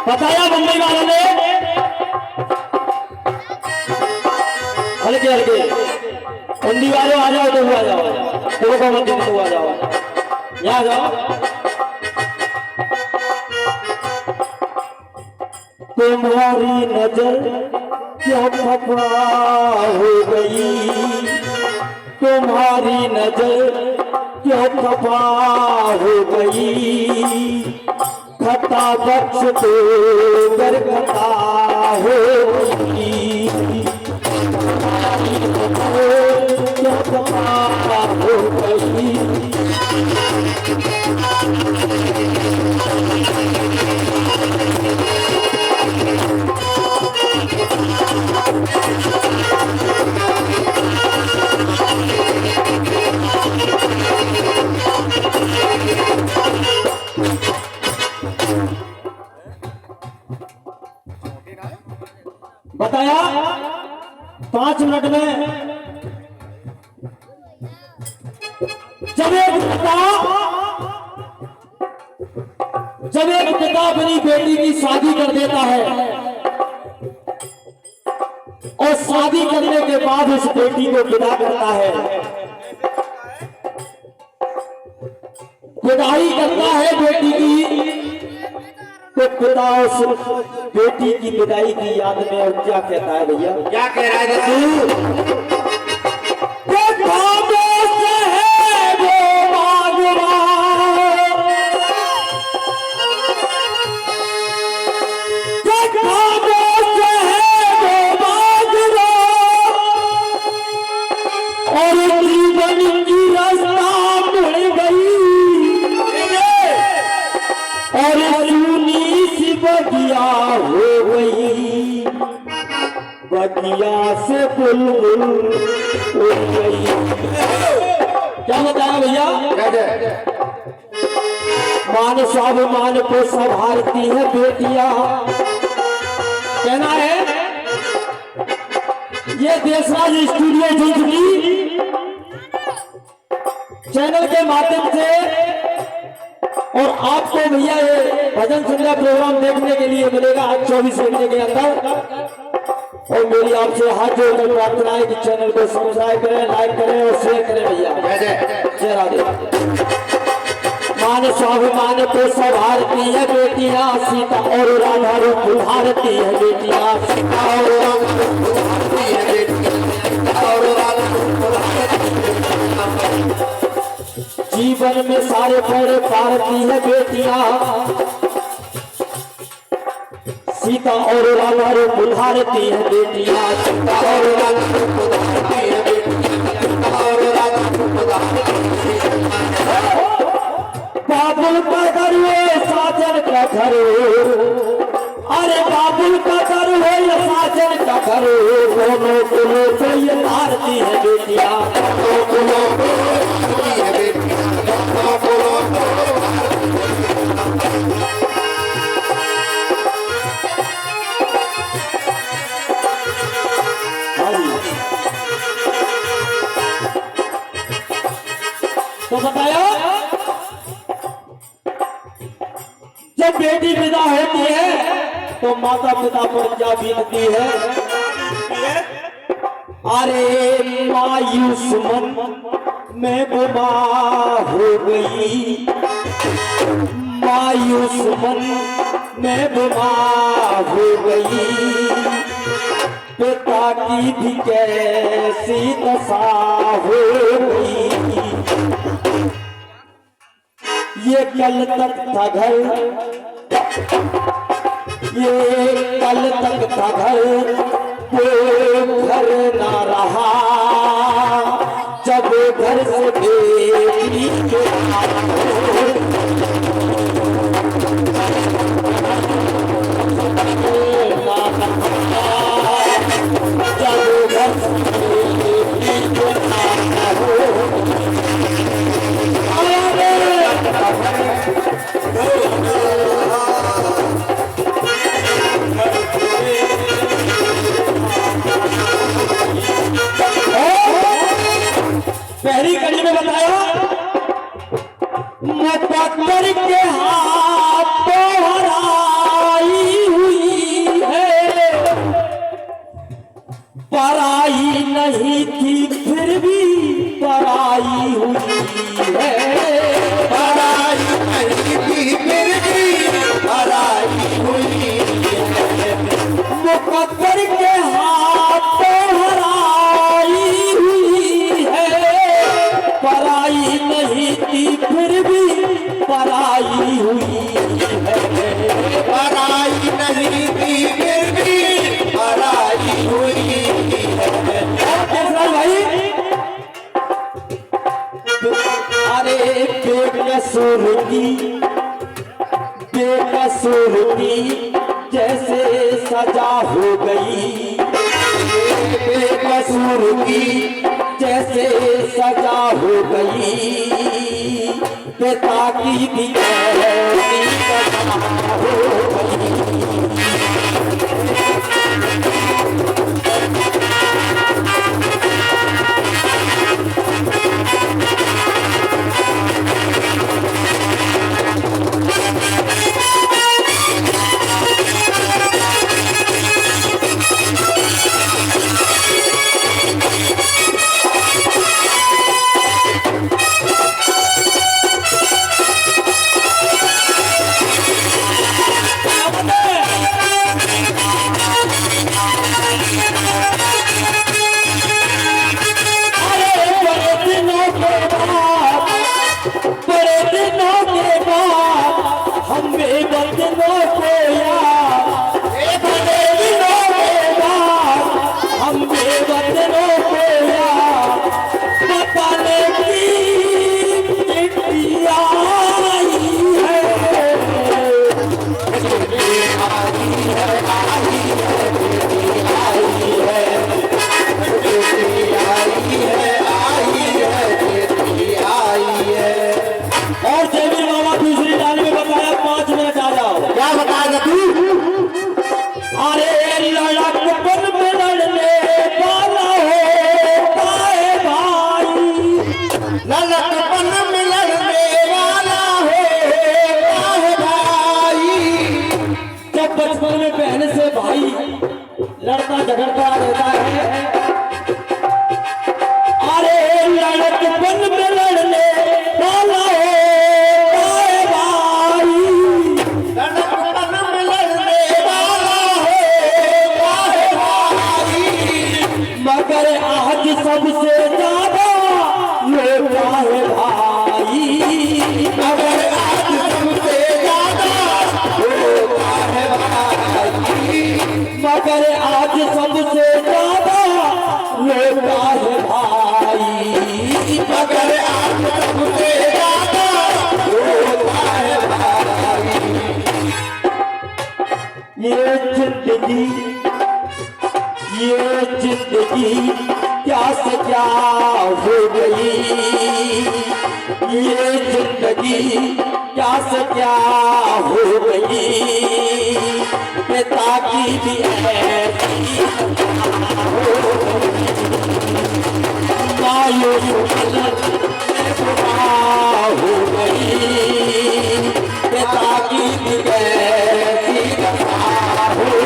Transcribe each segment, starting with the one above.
बताया मुंबई वालों ने हल्के हल्के हिंदी वालों आ जाओ तो आ जाओ तो मत तो आ जाओ यहाँ जाओ। तुम्हारी नजर क्यों खफा हो गई, तुम्हारी नजर क्यों खफा हो गई, खता बख्श तो गरगता हो गई, क्यों खफा हो गई। बताया 5 मिनट में जब एक पिता अपनी बेटी की शादी कर देता है और शादी करने के बाद उस बेटी को विदा करता है, विदाई करता है बेटी की, तो पिता उस बेटी की विदाई की याद में और क्या कहता है भैया, क्या कह रहा है तू? बगिया हो गई, बगिया से बुलबुल उड़ गई। क्या बताया भैया? मान स्वाभिमान को संभालती है बेटियां, कहना है ये देशराज स्टूडियो जुजनी चैनल के माध्यम से और आपको भैया ये भजन संध्या प्रोग्राम देखने के लिए मिलेगा आज 24 घंटे के अंदर। और मेरी आपसे हाथ जोड़कर प्रार्थना है कि चैनल को सब्सक्राइब करें, लाइक करें और शेयर करें भैया। जय राधे। मान स्वाभिमान को संभालती है बेटियां, सीता और राधा रूप उभारती है बेटियां, सीता और राधा रूप उभारती है बेटियां, और राधा रूप उभारती है। जीवन में सारे पैरे पारती है बेटियां, सीता और राधा रूप उधारती है बेटियां, सीता और राधा रूप उधारती है बेटियां, सीता और राधा रूप उधारती है। बाबुल का घर हो साजन का घर हो, अरे बाबुल का घर हो या साजन का घर हो, दोनों कुलों को ये तारती है बेटियां, दोनों कुलों को है बेटियां। तो बताया जब बेटी विदा होती है तो माता पिता पर क्या बीतती है, अरे मायूस मन में गुमा हो गई, मायूस मन में गुमा हो गई, पिता की भी कैसी दशा हो गई। ये कल तक था घर, ये कल तक था घर, वो घर ना रहा, जब घर से बेटी के की बेकसूर की जैसे सजा हो गई, बेकसूर की जैसे सजा हो गई, पिता की भी ऐसी सजा हो गई। बचपन में बहन से भाई लड़ता झगड़ता रहता है, अरे लड़कपन में लड़ने वाला है भाई, लड़कपन में लड़ने वाला है भाई, मगर आज सबसे ज्यादा लड़ता है भाई, मगर आज सबसे ज्यादा मगर आज सबसे ज्यादा रोता है भाई, मगर आज सबसे ज्यादा रोता है भाई। ये जिंदगी क्या से क्या हो गई, ये जिंदगी क्या से क्या हो गई, पिता की भी ऐसी मायूस हो गई, पिता की भी ऐसी हो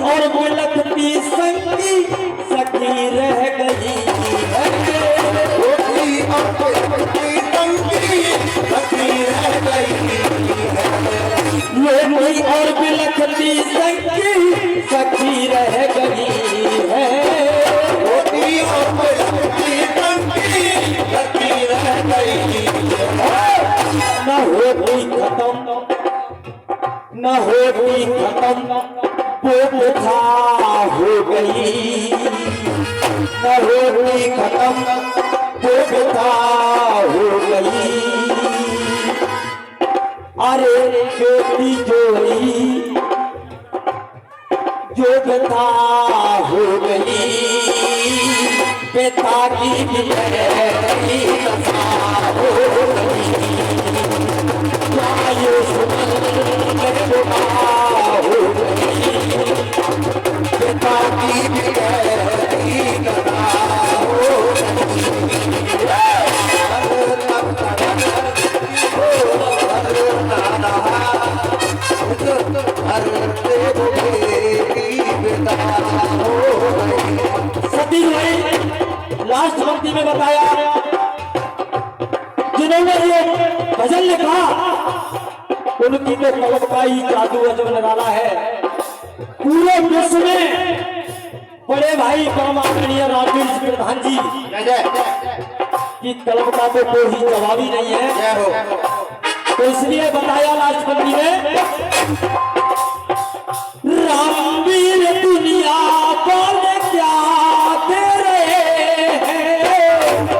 और वो लखती संगी सखी रह गई है, रोटी और लखती संगी सखी रह गई है, रोटी और लखती संगी सखी रह गई है, रोटी और लखती संगी सखी रह गई है, न होती खत्म न होती खत्म वो बुझा हो गई, न होती खत्म वो बुझा हो गई, अरे बेटी जोड़ी जो बता हो गई, पिता की गहरी दशा हो गई, वायु सुमंगल गुमा हो गई, पिता की गहरी दशा हो सती भाई लास्ट पंक्ति में बताया, जिन्होंने ये भजन लिखा उनकी तो कलम का ही जादू अजब निराला है। पूरे विश्व में बड़े भाई परम आदरणीय रामवीर प्रधान जी की कलम का तो कोई जवाब ही नहीं है। जय हो। तो इसलिए बताया लास्ट पंक्ति में, रामवीर दुनिया पर क्या दे रहे हैं,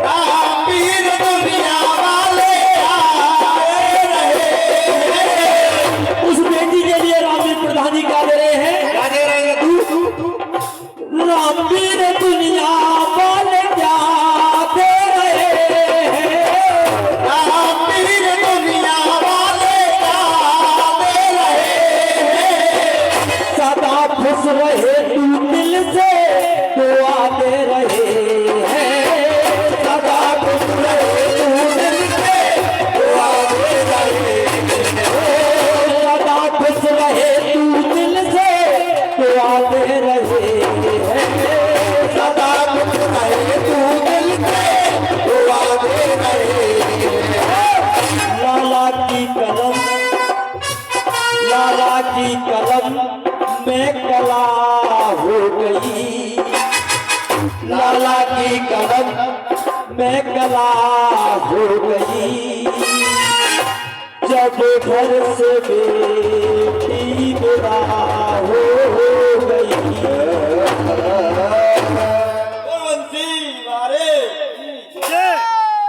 रामवीर दुनिया वाले आए रहे हैं। उस बेटी के लिए रामवीर प्रधान जी क्या दे रहे हैं, क्या दे रहे हैं तू? रामवीर दुनिया पर क्या दे रहे हैं, रामवीर दुनिया वाले आए रहे हैं। सदा खुश रहे तू दिल से दुआ दे रहे हैं, सदा खुश रहे तू दिल से दुआ दे रहे हैं, सदा खुश रहे तू दिल से दुआ दे रहे हैं, सदा खुश रहे तू दिल से दुआ दे रहे हैं। लाला की कलम, लाला की कलम में कला हो गई, लाला की कलम में कला हो गई, जब घर से बेटी विदा